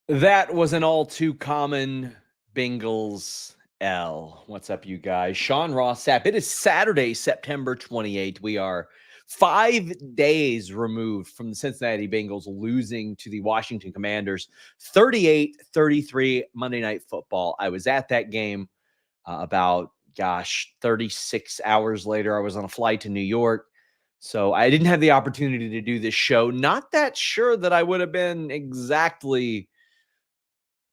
That was an all too common Bengals L. What's up, you guys? Sean Ross Sapp. It is Saturday, September 28th. We are 5 days removed from the Cincinnati Bengals losing to the Washington Commanders 38-33 Monday Night Football. I was at that game about, 36 hours later. I was on a flight to New York. So I didn't have the opportunity to do this show. Not that sure that I would have been exactly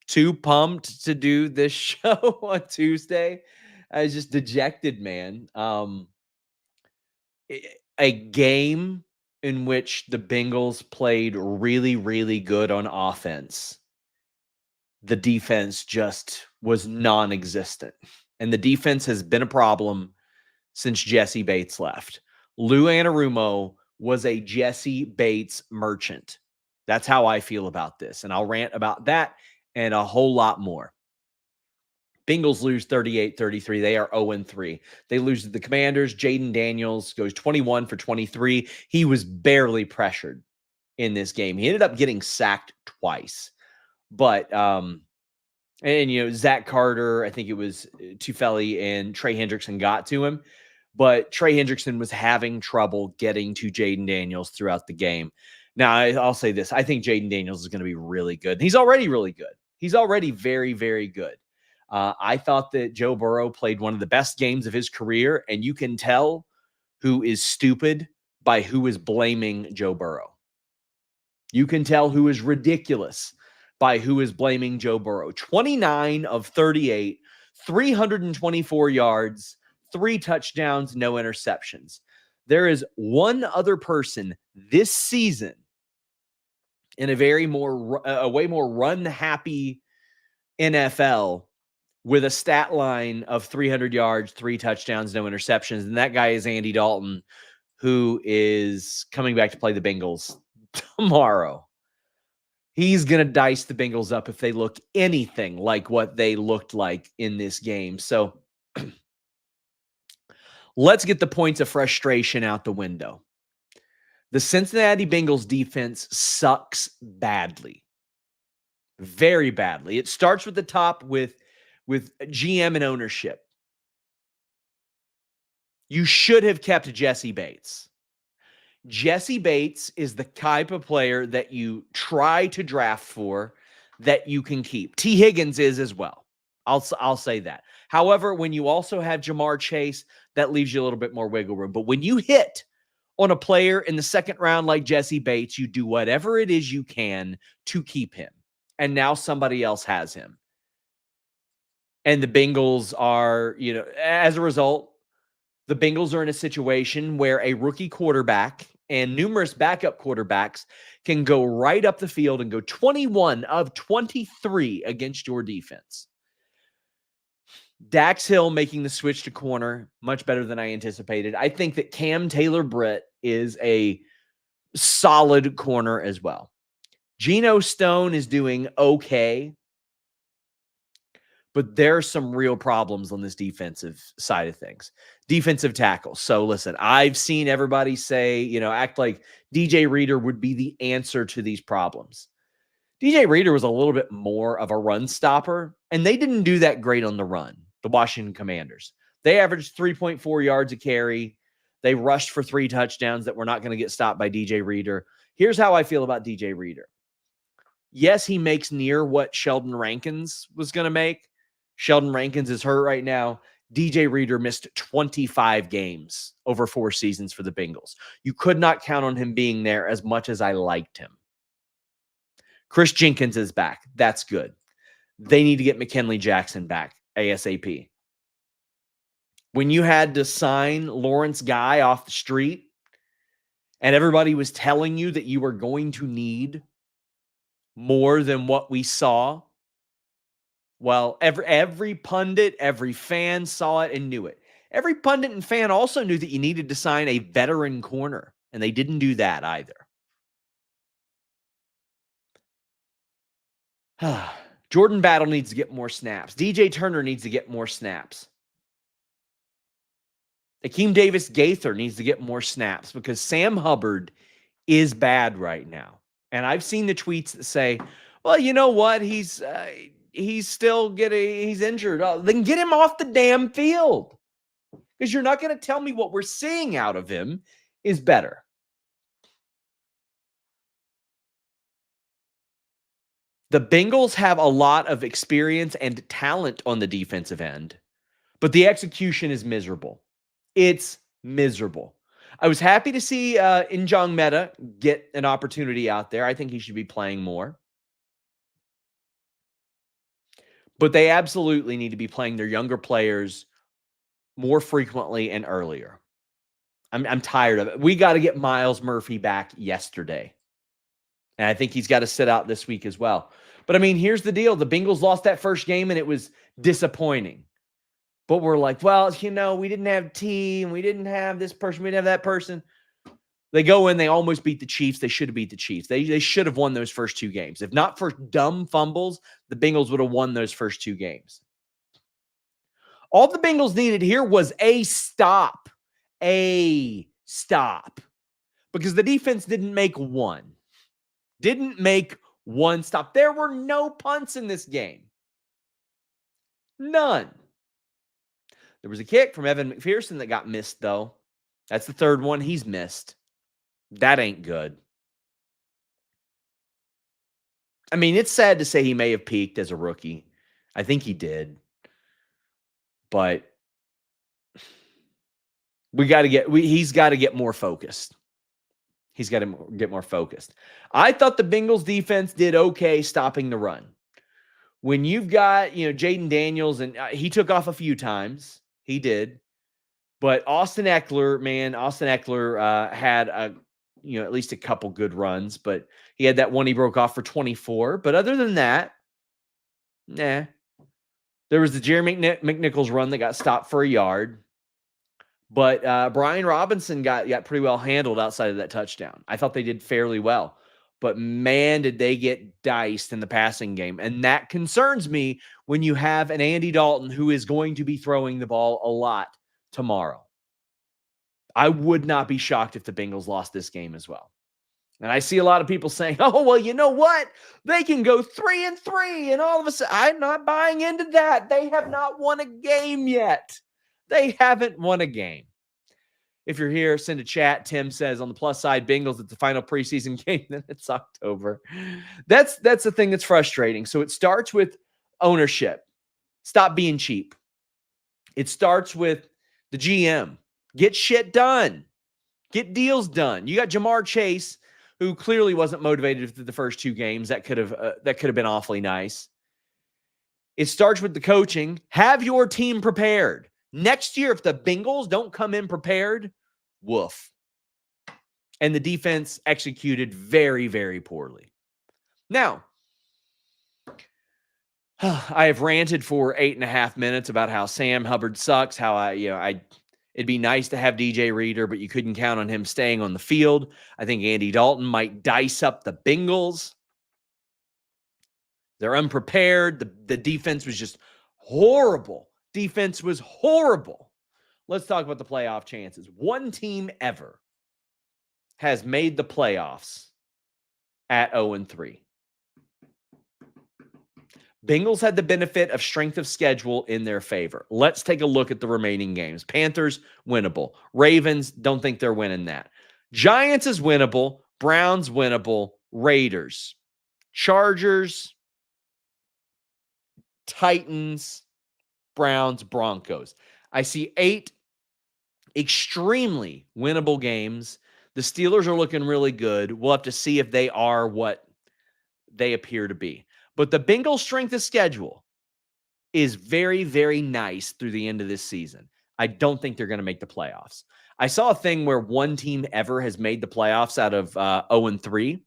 too pumped to do this show on Tuesday. I was just dejected, man. A game in which the Bengals played really, really good on offense. The defense just was non-existent. And the defense has been a problem since Jesse Bates left. Lou Anarumo was a Jesse Bates merchant. That's how I feel about this. And I'll rant about that and a whole lot more. Bengals lose 38-33. They are 0-3. They lose to the Commanders. Jaden Daniels goes 21 for 23. He was barely pressured in this game. He ended up getting sacked twice. But Zach Carter, I think it was Tufeli and Trey Hendrickson got to him. But Trey Hendrickson was having trouble getting to Jaden Daniels throughout the game. Now, I'll say this. I think Jaden Daniels is going to be really good. He's already really good. He's already very, very good. I thought that Joe Burrow played one of the best games of his career, and you can tell who is stupid by who is blaming Joe Burrow. You can tell who is ridiculous by who is blaming Joe Burrow. 29 of 38, 324 yards, 3 touchdowns, no interceptions. There is one other person this season in a way more run-happy NFL with a stat line of 300 yards, 3 touchdowns, no interceptions. And that guy is Andy Dalton, who is coming back to play the Bengals tomorrow. He's going to dice the Bengals up if they look anything like what they looked like in this game. So let's get the points of frustration out the window. The Cincinnati Bengals defense sucks badly. Very badly. It starts with the top with GM and ownership. You should have kept Jesse Bates. Jesse Bates is the type of player that you try to draft for that you can keep. T. Higgins is as well. I'll say that. However, when you also have Jamar Chase, that leaves you a little bit more wiggle room. But when you hit on a player in the second round like Jesse Bates, you do whatever it is you can to keep him. And now somebody else has him. And the Bengals are, as a result, the Bengals are in a situation where a rookie quarterback and numerous backup quarterbacks can go right up the field and go 21 of 23 against your defense. Dax Hill making the switch to corner, much better than I anticipated. I think that Cam Taylor-Britt is a solid corner as well. Geno Stone is doing okay, but there are some real problems on this defensive side of things. Defensive tackles. So listen, I've seen everybody say, act like DJ Reader would be the answer to these problems. DJ Reader was a little bit more of a run stopper, and they didn't do that great on the run, the Washington Commanders. They averaged 3.4 yards a carry. They rushed for 3 touchdowns that were not going to get stopped by DJ Reader. Here's how I feel about DJ Reader. Yes, he makes near what Sheldon Rankins was going to make. Sheldon Rankins is hurt right now. DJ Reader missed 25 games over 4 seasons for the Bengals. You could not count on him being there as much as I liked him. Chris Jenkins is back. That's good. They need to get McKinley Jackson back ASAP. When you had to sign Lawrence Guy off the street and everybody was telling you that you were going to need more than what we saw, well, every pundit, every fan saw it and knew it. Every pundit and fan also knew that you needed to sign a veteran corner, and they didn't do that either. Jordan Battle needs to get more snaps. DJ Turner needs to get more snaps. Akeem Davis-Gaither needs to get more snaps because Sam Hubbard is bad right now. And I've seen the tweets that say, Well, you know what? He's still he's injured. Then get him off the damn field. Because you're not going to tell me what we're seeing out of him is better. The Bengals have a lot of experience and talent on the defensive end, but the execution is miserable. It's miserable. I was happy to see Injong Meta get an opportunity out there. I think he should be playing more. But they absolutely need to be playing their younger players more frequently and earlier. I'm tired of it. We got to get Miles Murphy back yesterday. And I think he's got to sit out this week as well. But I mean, here's the deal. The Bengals lost that first game and it was disappointing. But we're like, well, we didn't have team. We didn't have this person. We didn't have that person. They go in, they almost beat the Chiefs. They should have beat the Chiefs. They should have won those first two games. If not for dumb fumbles, the Bengals would have won those first two games. All the Bengals needed here was a stop. A stop. Because the defense didn't make one. Didn't make one stop. There were no punts in this game. None. There was a kick from Evan McPherson that got missed, though. That's the third one he's missed. That ain't good. I mean, it's sad to say he may have peaked as a rookie. I think he did. But he's got to get more focused. He's got to get more focused. I thought the Bengals defense did okay stopping the run. When you've got, Jaden Daniels, and he took off a few times. He did. But Austin Eckler had at least a couple good runs, but he had that one he broke off for 24. But other than that, nah. There was the Jerry McNichols run that got stopped for a yard. But Brian Robinson got pretty well handled outside of that touchdown. I thought they did fairly well. But man, did they get diced in the passing game. And that concerns me when you have an Andy Dalton who is going to be throwing the ball a lot tomorrow. I would not be shocked if the Bengals lost this game as well. And I see a lot of people saying, oh, well, you know what? They can go 3-3. And all of a sudden, I'm not buying into that. They have not won a game yet. They haven't won a game. If you're here, send a chat. Tim says, on the plus side, Bengals at the final preseason game, then it's October. That's the thing that's frustrating. So it starts with ownership. Stop being cheap. It starts with the GM. Get shit done. Get deals done. You got Jamar Chase, who clearly wasn't motivated for the first two games. That could have been awfully nice. It starts with the coaching. Have your team prepared. Next year, if the Bengals don't come in prepared, woof. And the defense executed very, very poorly. Now, I have ranted for 8.5 minutes about how Sam Hubbard sucks, how it'd be nice to have DJ Reader, but you couldn't count on him staying on the field. I think Andy Dalton might dice up the Bengals. They're unprepared. The defense was just horrible. Defense was horrible. Let's talk about the playoff chances. One team ever has made the playoffs at 0-3. Bengals had the benefit of strength of schedule in their favor. Let's take a look at the remaining games. Panthers, winnable. Ravens, don't think they're winning that. Giants is winnable. Browns, winnable. Raiders. Chargers. Titans. Browns, Broncos. I see 8 extremely winnable games. The Steelers are looking really good. We'll have to see if they are what they appear to be. But the Bengals' strength of schedule is very, very nice through the end of this season. I don't think they're going to make the playoffs. I saw a thing where one team ever has made the playoffs out of 0-3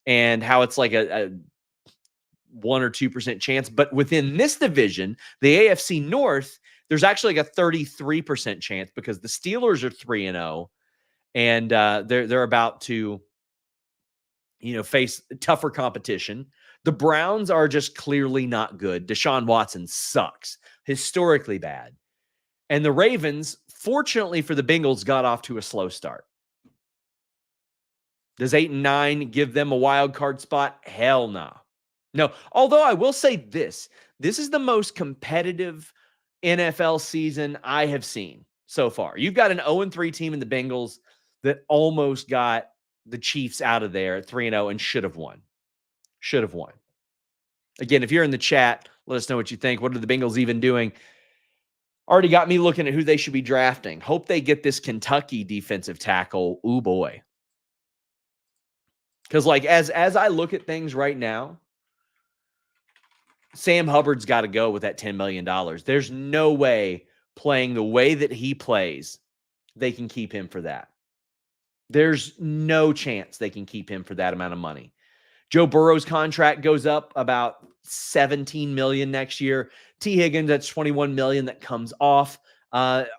and how it's like a 1 or 2% chance. But within this division, the AFC North, there's actually like a 33% chance because the Steelers are 3-0 and they're about to face tougher competition. The Browns are just clearly not good. Deshaun Watson sucks, historically bad. And the Ravens, fortunately for the Bengals, got off to a slow start. Does 8-9 give them a wild card spot? Hell no. No, although I will say this is the most competitive NFL season I have seen so far. You've got an 0-3 team in the Bengals that almost got the Chiefs out of there at 3-0 and should have won. Should have won. Again, if you're in the chat, let us know what you think. What are the Bengals even doing? Already got me looking at who they should be drafting. Hope they get this Kentucky defensive tackle. Ooh, boy. Because, like, as I look at things right now, Sam Hubbard's got to go with that $10 million. There's no way playing the way that he plays, they can keep him for that. There's no chance they can keep him for that amount of money. Joe Burrow's contract goes up about $17 million next year. T. Higgins, that's $21 million that comes off.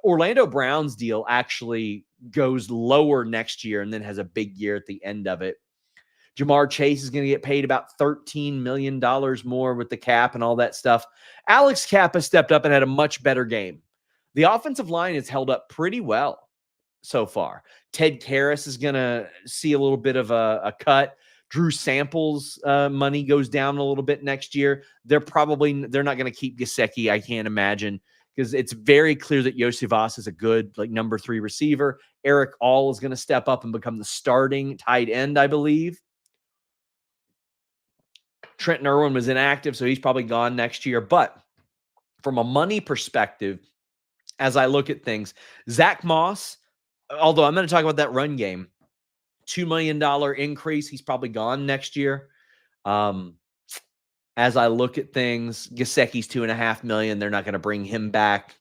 Orlando Brown's deal actually goes lower next year and then has a big year at the end of it. Jamar Chase is going to get paid about $13 million more with the cap and all that stuff. Alex Kappa stepped up and had a much better game. The offensive line has held up pretty well so far. Ted Karras is going to see a little bit of a cut. Drew Samples' money goes down a little bit next year. They're not going to keep Gesicki, I can't imagine, because it's very clear that Yossi Voss is a good number 3 receiver. Eric All is going to step up and become the starting tight end, I believe. Trenton Irwin was inactive, so he's probably gone next year. But from a money perspective, as I look at things, Zach Moss, although I'm going to talk about that run game, $2 million increase. He's probably gone next year. As I look at things, Gesicki's $2.5 million. They're not going to bring him back.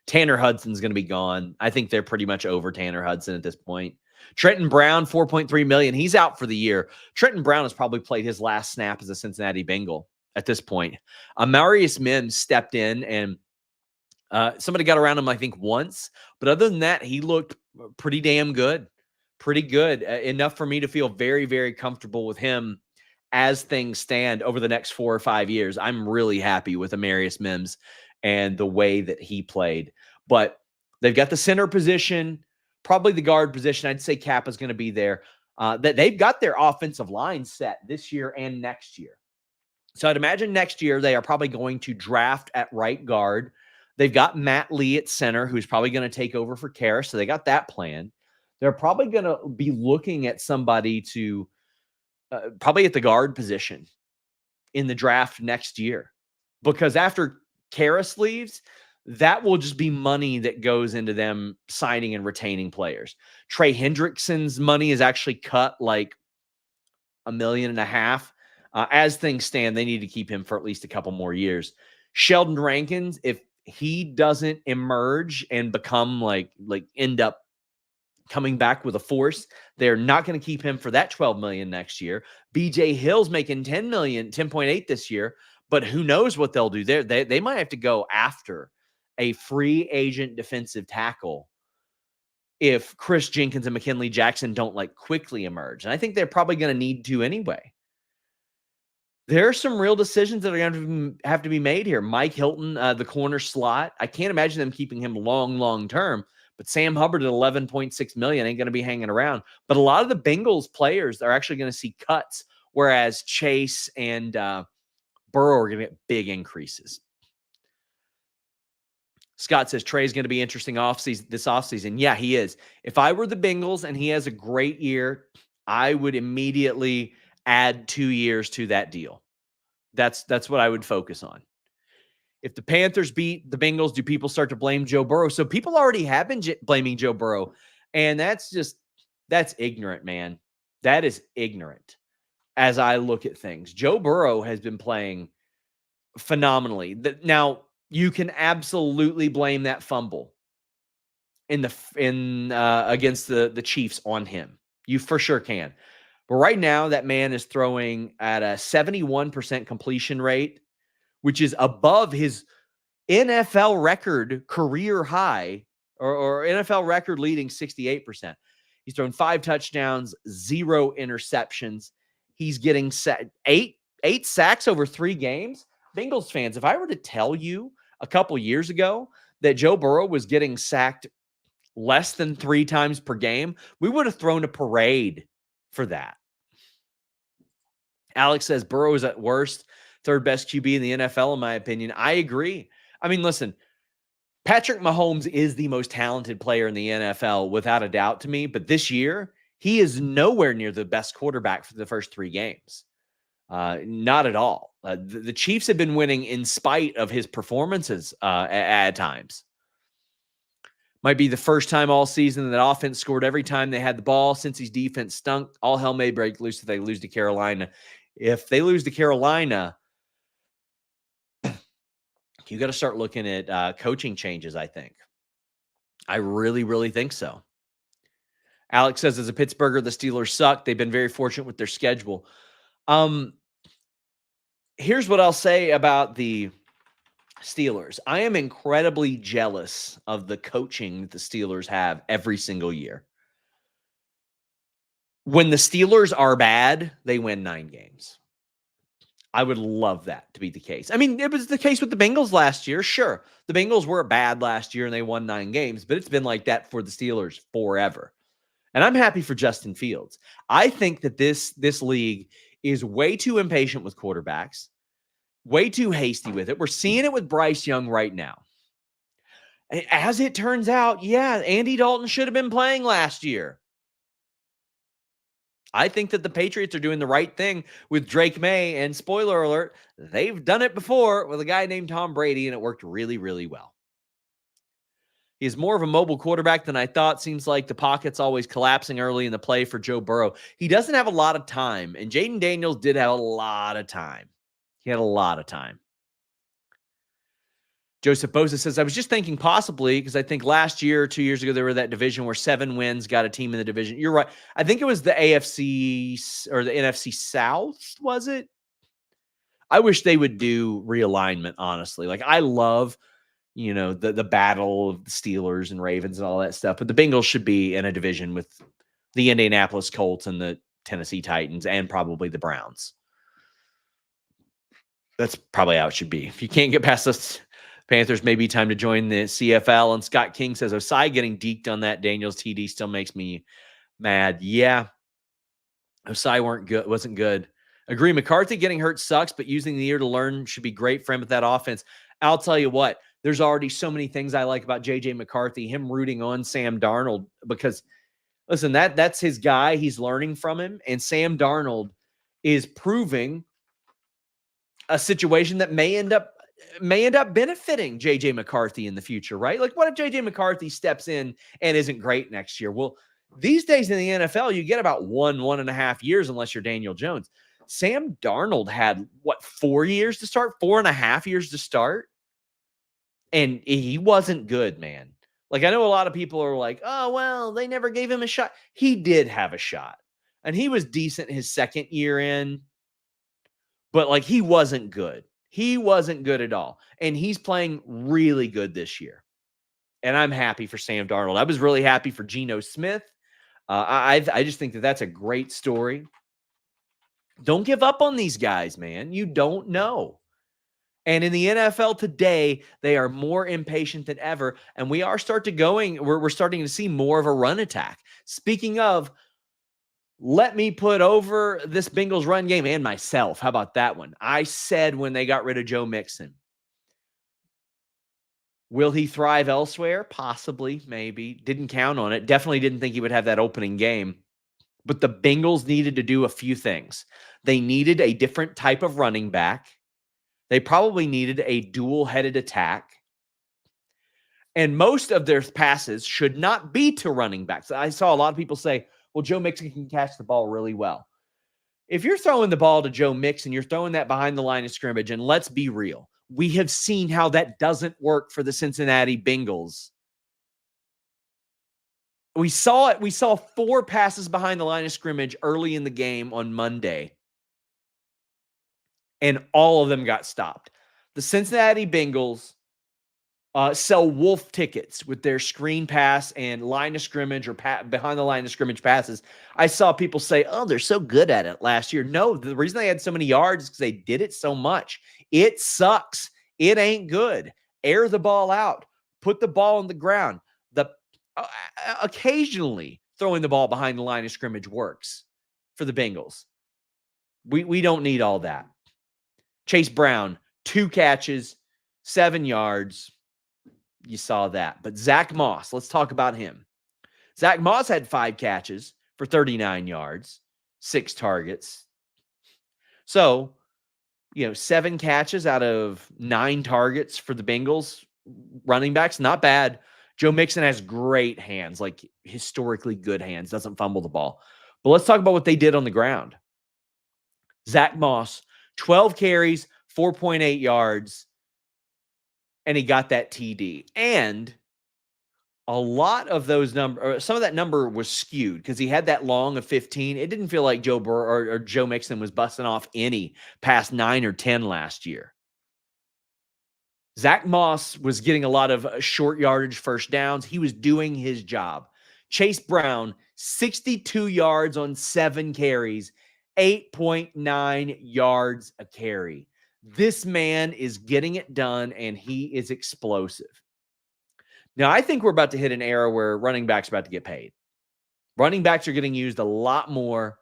Tanner Hudson's going to be gone. I think they're pretty much over Tanner Hudson at this point. Trenton Brown, $4.3 million. He's out for the year. Trenton Brown has probably played his last snap as a Cincinnati Bengal at this point. Embarrasses Mims stepped in and somebody got around him, I think, once. But other than that, he looked pretty damn good. Pretty good. Enough for me to feel very, very comfortable with him as things stand over the next 4 or 5 years. I'm really happy with Embarrasses Mims and the way that he played. But they've got the center position, probably the guard position. I'd say Kappa's going to be there. That they've got their offensive line set this year and next year. So I'd imagine next year they are probably going to draft at right guard. They've got Matt Lee at center, who's probably going to take over for Karras. So they got that plan. They're probably going to be looking at somebody to probably at the guard position in the draft next year. Because after Karras leaves, that will just be money that goes into them signing and retaining players. Trey Hendrickson's money is actually cut like $1.5 million. As things stand, they need to keep him for at least a couple more years. Sheldon Rankins, if he doesn't emerge and become end up coming back with a force, they're not going to keep him for that $12 million next year. BJ Hill's making $10 million, 10.8 this year, but who knows what they'll do there. They might have to go after a free agent defensive tackle if Chris Jenkins and McKinley Jackson don't quickly emerge. And I think they're probably going to need to anyway. There are some real decisions that are going to have to be made here. Mike Hilton, the corner slot, I can't imagine them keeping him long term. But Sam Hubbard at $11.6 million ain't going to be hanging around. But a lot of the Bengals players are actually going to see cuts, whereas Chase and Burrow are going to get big increases. Scott says Trey's going to be interesting this offseason. Yeah, he is. If I were the Bengals and he has a great year, I would immediately add 2 years to that deal. That's what I would focus on. If the Panthers beat the Bengals, do people start to blame Joe Burrow? So people already have been blaming Joe Burrow, and that's ignorant, man. That is ignorant as I look at things. Joe Burrow has been playing phenomenally. Now, you can absolutely blame that fumble against the Chiefs on him. You for sure can. But right now, that man is throwing at a 71% completion rate, which is above his NFL record career high or NFL record leading 68%. He's thrown 5 touchdowns, 0 interceptions. He's getting 8 sacks over 3 games. Bengals fans, if I were to tell you a couple years ago that Joe Burrow was getting sacked less than 3 times per game, we would have thrown a parade for that. Alex says Burrow is at worst third best QB in the NFL, in my opinion. I agree. I mean, listen, Patrick Mahomes is the most talented player in the NFL without a doubt to me, but this year, he is nowhere near the best quarterback for the first 3 games. Not at all. The Chiefs have been winning in spite of his performances at times. Might be the first time all season that offense scored every time they had the ball since his defense stunk. All hell may break loose if they lose to Carolina. If they lose to Carolina, you got to start looking at coaching changes, I think. I really, really think so. Alex says, as a Pittsburgher, the Steelers suck. They've been very fortunate with their schedule. Here's what I'll say about the Steelers. I am incredibly jealous of the coaching that the Steelers have every single year. When the Steelers are bad, they win 9 games. I would love that to be the case. I mean, it was the case with the Bengals last year. Sure, the Bengals were bad last year and they won 9 games, but it's been like that for the Steelers forever. And I'm happy for Justin Fields. I think that this league is way too impatient with quarterbacks, way too hasty with it. We're seeing it with Bryce Young right now. As it turns out, yeah, Andy Dalton should have been playing last year. I think that the Patriots are doing the right thing with Drake May, and spoiler alert, they've done it before with a guy named Tom Brady, and it worked really, really well. He's more of a mobile quarterback than I thought. Seems like the pocket's always collapsing early in the play for Joe Burrow. He doesn't have a lot of time, and Jaden Daniels did have a lot of time. He had a lot of time. Joseph Bosa says, I was just thinking possibly because I think last year or 2 years ago, there were that division where 7 wins got a team in the division. You're right. I think it was the AFC or the NFC South, was it? I wish they would do realignment, honestly. Like, I love, the battle of the Steelers and Ravens and all that stuff, but the Bengals should be in a division with the Indianapolis Colts and the Tennessee Titans and probably the Browns. That's probably how it should be. If you can't get past us, Panthers, maybe time to join the CFL. And Scott King says, Osai getting deked on that Daniels TD still makes me mad. Yeah. Osai wasn't good. Agree. McCarthy getting hurt sucks, but using the year to learn should be great for him with that offense. I'll tell you what, there's already so many things I like about JJ McCarthy, him rooting on Sam Darnold, because listen, that's his guy. He's learning from him. And Sam Darnold is proving a situation that may end up benefiting JJ McCarthy in the future, right? Like, what if JJ McCarthy steps in and isn't great next year? Well, these days in the NFL, you get about 1.5 years unless you're Daniel Jones. Sam Darnold had 4 years to start, 4.5 years to start. And he wasn't good, man. Like, I know a lot of people are like, oh, well, they never gave him a shot. He did have a shot. And he was decent his second year in, but like, he wasn't good. He wasn't good at all. And he's playing really good this year. And I'm happy for Sam Darnold. I was really happy for Geno Smith. I just think that that's a great story. Don't give up on these guys, man. You don't know. And in the NFL today, they are more impatient than ever. And we're starting to see more of a run attack. Speaking of, let me put over this Bengals run game and myself. How about that one? I said when they got rid of Joe Mixon, will he thrive elsewhere? Possibly, maybe. Didn't count on it. Definitely didn't think he would have that opening game. But the Bengals needed to do a few things. They needed a different type of running back. They probably needed a dual-headed attack. And most of their passes should not be to running backs. I saw a lot of people say, well, Joe Mixon can catch the ball really well. If you're throwing the ball to Joe Mixon, you're throwing that behind the line of scrimmage, and let's be real. We have seen how that doesn't work for the Cincinnati Bengals. We saw it. We saw 4 passes behind the line of scrimmage early in the game on Monday, and all of them got stopped. The Cincinnati Bengals sell wolf tickets with their screen pass and line of scrimmage or behind the line of scrimmage passes. I saw people say, oh, they're so good at it last year. No, the reason they had so many yards is because they did it so much. It sucks. It ain't good. Air the ball out. Put the ball on the ground. Occasionally throwing the ball behind the line of scrimmage works for the Bengals. We don't need all that. Chase Brown, 2 catches, 7 yards. You saw that. But Zach Moss, let's talk about him. Zach Moss had 5 catches for 39 yards, 6 targets. So, 7 catches out of 9 targets for the Bengals running backs, not bad. Joe Mixon has great hands, like historically good hands, doesn't fumble the ball. But let's talk about what they did on the ground. Zach Moss, 12 carries, 4.8 yards, and he got that TD. And a lot of those some of that number was skewed because he had that long of 15. It didn't feel like Joe Burrow or Joe Mixon was busting off any past 9 or 10 last year. Zach Moss was getting a lot of short yardage first downs. He was doing his job. Chase Brown, 62 yards on 7 carries, 8.9 yards a carry. This man is getting it done, and he is explosive. Now, I think we're about to hit an era where running backs are about to get paid. Running backs are getting used a lot more.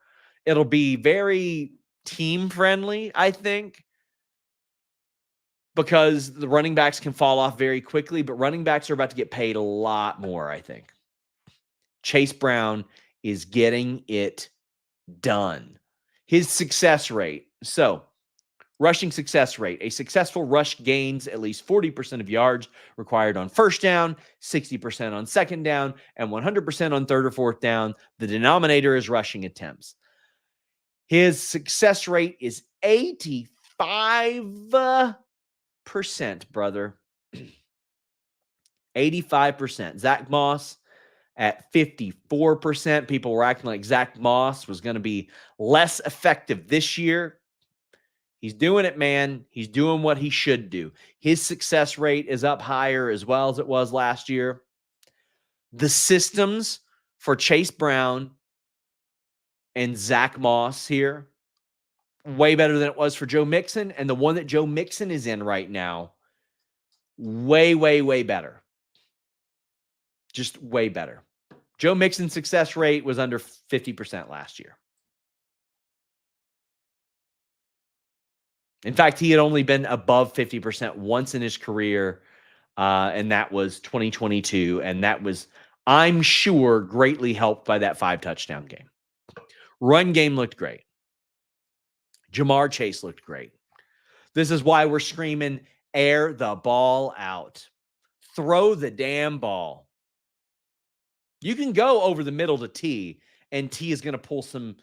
It'll be very team-friendly, I think, because the running backs can fall off very quickly, but running backs are about to get paid a lot more, I think. Chase Brown is getting it done. His success rate. So, rushing success rate. A successful rush gains at least 40% of yards required on first down, 60% on second down, and 100% on third or fourth down. The denominator is rushing attempts. His success rate is 85%, brother. 85%. Zach Moss at 54%. People were acting like Zach Moss was going to be less effective this year. He's doing it, man. He's doing what he should do. His success rate is up higher as well as it was last year. The systems for Chase Brown and Zach Moss here, way better than it was for Joe Mixon. And the one that Joe Mixon is in right now, way, way, way better. Just way better. Joe Mixon's success rate was under 50% last year. In fact, he had only been above 50% once in his career, and that was 2022. And that was, I'm sure, greatly helped by that 5-touchdown game. Run game looked great. Jamar Chase looked great. This is why we're screaming, air the ball out. Throw the damn ball. You can go over the middle to T, and T is going to pull some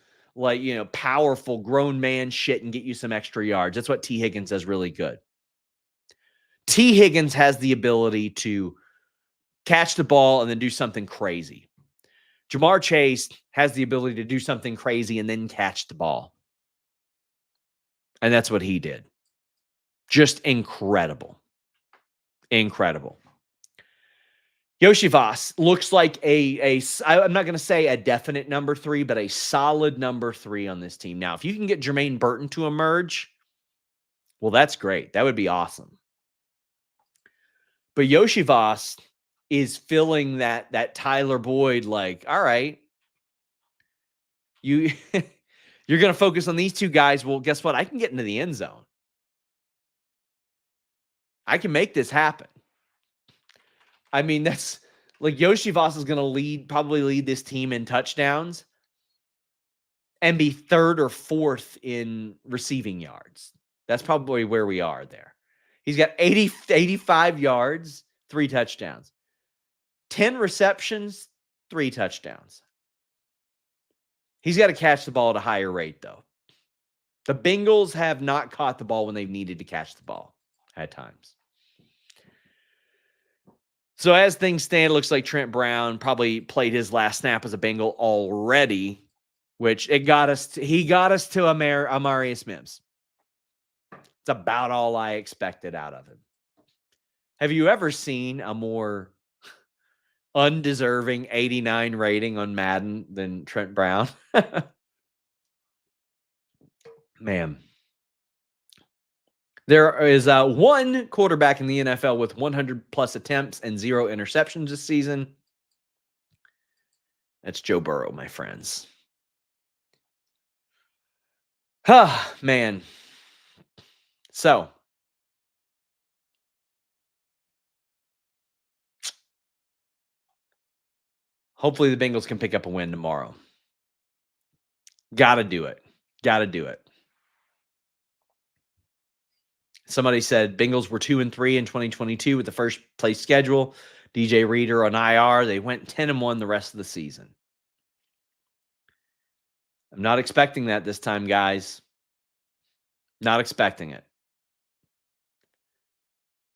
powerful grown man shit and get you some extra yards. That's what T Higgins does really good. T Higgins has the ability to catch the ball and then do something crazy. Jamar Chase has the ability to do something crazy and then catch the ball. And that's what he did. Just incredible. Incredible. Yoshi Voss looks like I'm not going to say a definite number 3, but a solid number 3 on this team. Now, if you can get Jermaine Burton to emerge, well, that's great. That would be awesome. But Yoshi Voss is filling that Tyler Boyd, like, all right, you're going to focus on these 2 guys. Well, guess what? I can get into the end zone. I can make this happen. I mean, that's like Yoshi Voss is going to probably lead this team in touchdowns and be 3rd or 4th in receiving yards. That's probably where we are there. He's got 85 yards, 3 touchdowns, 10 receptions, 3 touchdowns. He's got to catch the ball at a higher rate, though. The Bengals have not caught the ball when they've needed to catch the ball at times. So as things stand, it looks like Trent Brown probably played his last snap as a Bengal already, which he got us to Amarius Mims. It's about all I expected out of him. Have you ever seen a more undeserving 89 rating on Madden than Trent Brown? Man. There is one quarterback in the NFL with 100-plus attempts and 0 interceptions this season. That's Joe Burrow, my friends. Man. So, hopefully the Bengals can pick up a win tomorrow. Gotta do it. Gotta do it. Somebody said Bengals were 2-3 in 2022 with the first place schedule. DJ Reader on IR. They went 10-1 the rest of the season. I'm not expecting that this time, guys. Not expecting it.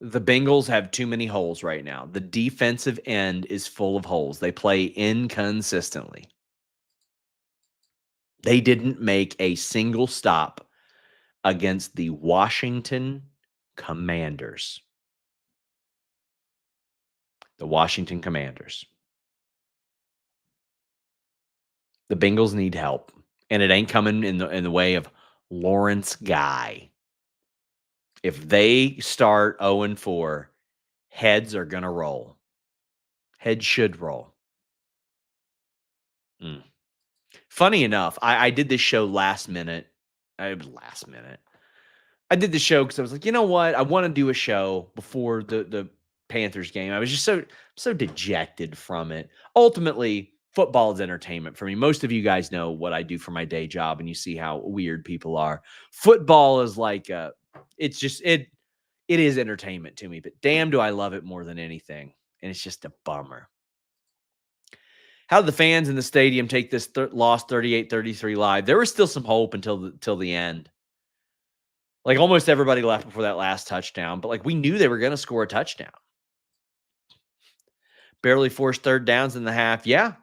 The Bengals have too many holes right now. The defensive end is full of holes. They play inconsistently. They didn't make a single stop against the Washington Commanders. The Washington Commanders. The Bengals need help, and it ain't coming in the way of Lawrence Guy. If they start 0-4, heads are going to roll. Heads should roll. Funny enough, I did this show last minute. I did the show because I was like, you know what? I want to do a show before the Panthers game. I was just so dejected from it. Ultimately, football is entertainment for me. Most of you guys know what I do for my day job, and you see how weird people are. Football is like it's just it is entertainment to me, but damn do I love it more than anything. And it's just a bummer. How did the fans in the stadium take this loss 38-33 live? There was still some hope until the end. Like almost everybody left before that last touchdown, but like we knew they were going to score a touchdown. Barely forced third downs in the half. Yeah.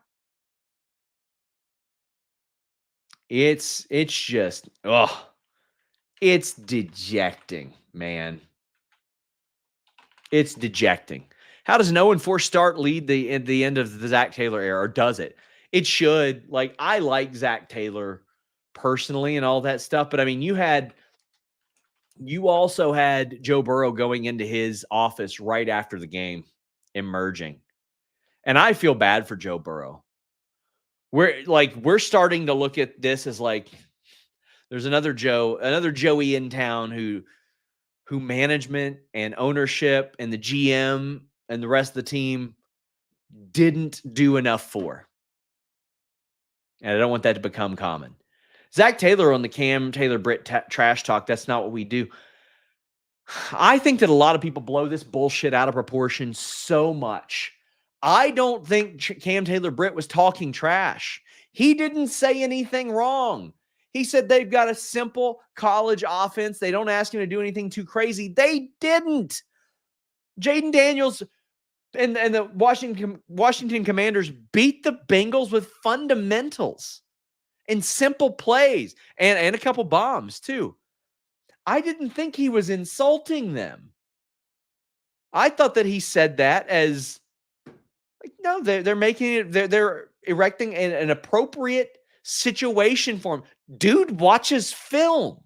It's just, it's dejecting, man. It's dejecting. How does an 0-4 start lead at the end of the Zach Taylor era, or does it? It should. Like, I like Zach Taylor personally and all that stuff, but I mean, you also had Joe Burrow going into his office right after the game, emerging. And I feel bad for Joe Burrow. We're starting to look at this as like there's another Joey in town who management and ownership and the GM and the rest of the team didn't do enough for. And I don't want that to become common. Zach Taylor on the Cam Taylor Britt trash talk, that's not what we do. I think that a lot of people blow this bullshit out of proportion so much. I don't think Cam Taylor Britt was talking trash. He didn't say anything wrong. He said they've got a simple college offense. They don't ask him to do anything too crazy. They didn't. Jaden Daniels and the Washington Commanders beat the Bengals with fundamentals and simple plays and a couple bombs too. I didn't think he was insulting them. I thought that he said that as like, no, they're making it, they're erecting an appropriate situation for him. Dude watches film.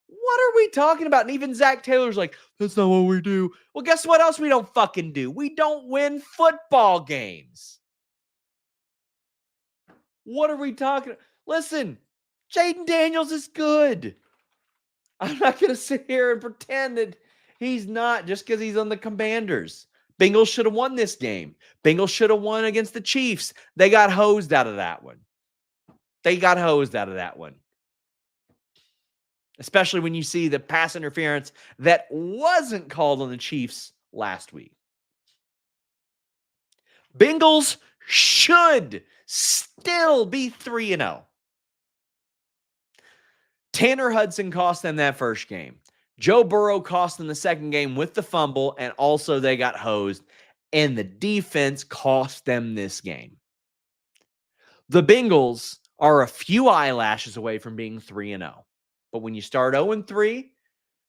What are we talking about? And even Zach Taylor's like, that's not what we do. Well, guess what else we don't fucking do? We don't win football games. What are we talking? Listen, Jaden Daniels is good. I'm not going to sit here and pretend that he's not just because he's on the Commanders. Bengals should have won this game. Bengals should have won against the Chiefs. They got hosed out of that one. Especially when you see the pass interference that wasn't called on the Chiefs last week. Bengals should still be 3-0. Tanner Hudson cost them that first game. Joe Burrow cost them the second game with the fumble, and also they got hosed, and the defense cost them this game. The Bengals are a few eyelashes away from being 3-0. But when you start 0-3,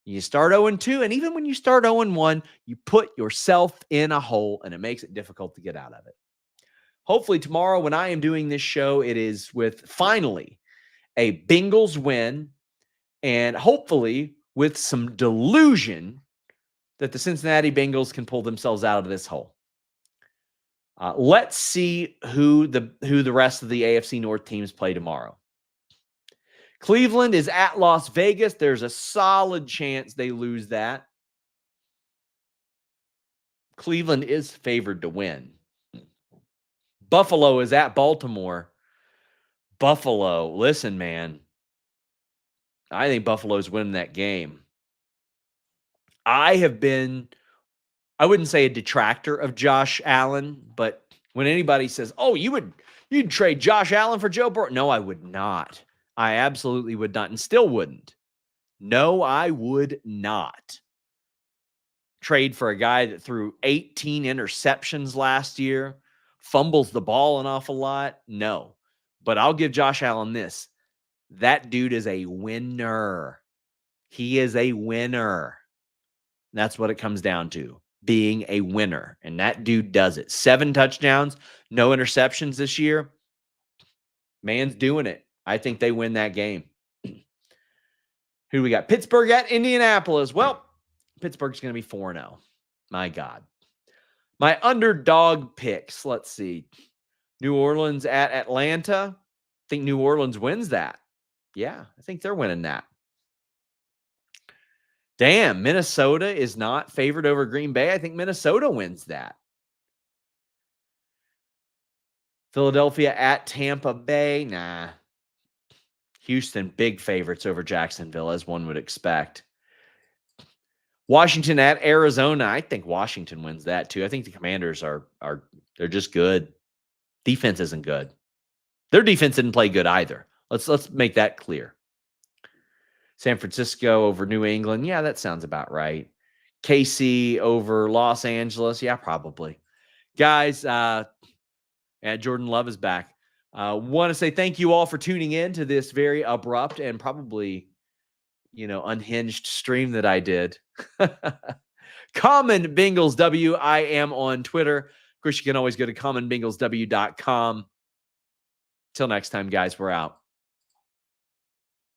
you start 0-2, and even when you start 0-1, you put yourself in a hole, and it makes it difficult to get out of it. Hopefully tomorrow when I am doing this show, it is with finally a Bengals win, and hopefully with some delusion that the Cincinnati Bengals can pull themselves out of this hole. Let's see who the rest of the AFC North teams play tomorrow. Cleveland is at Las Vegas. There's a solid chance they lose that. Cleveland is favored to win. Buffalo is at Baltimore. Buffalo, listen, man. I think Buffalo's winning that game. I have been, I wouldn't say a detractor of Josh Allen, but when anybody says, "Oh, you'd trade Josh Allen for Joe Burrow," no, I would not. I absolutely would not, and still wouldn't. No, I would not trade for a guy that threw 18 interceptions last year, fumbles the ball an awful lot. No, but I'll give Josh Allen this. That dude is a winner. He is a winner. That's what it comes down to, being a winner. And that dude does it. 7 touchdowns, no interceptions this year. Man's doing it. I think they win that game. Who do we got? Pittsburgh at Indianapolis. Well, Pittsburgh's going to be 4-0. My God. My underdog picks. Let's see. New Orleans at Atlanta. I think New Orleans wins that. Yeah, I think they're winning that. Damn, Minnesota is not favored over Green Bay. I think Minnesota wins that. Philadelphia at Tampa Bay. Nah. Houston, big favorites over Jacksonville, as one would expect. Washington at Arizona. I think Washington wins that too. I think the Commanders they're just good. Defense isn't good. Their defense didn't play good either. Let's make that clear. San Francisco over New England. Yeah, that sounds about right. KC over Los Angeles. Yeah, probably. Guys, Jordan Love is back. Want to say thank you all for tuning in to this very abrupt and probably, unhinged stream that I did. Common Bengals W. I am on Twitter. Of course, you can always go to commonbengalsw.com. Till next time, guys, we're out.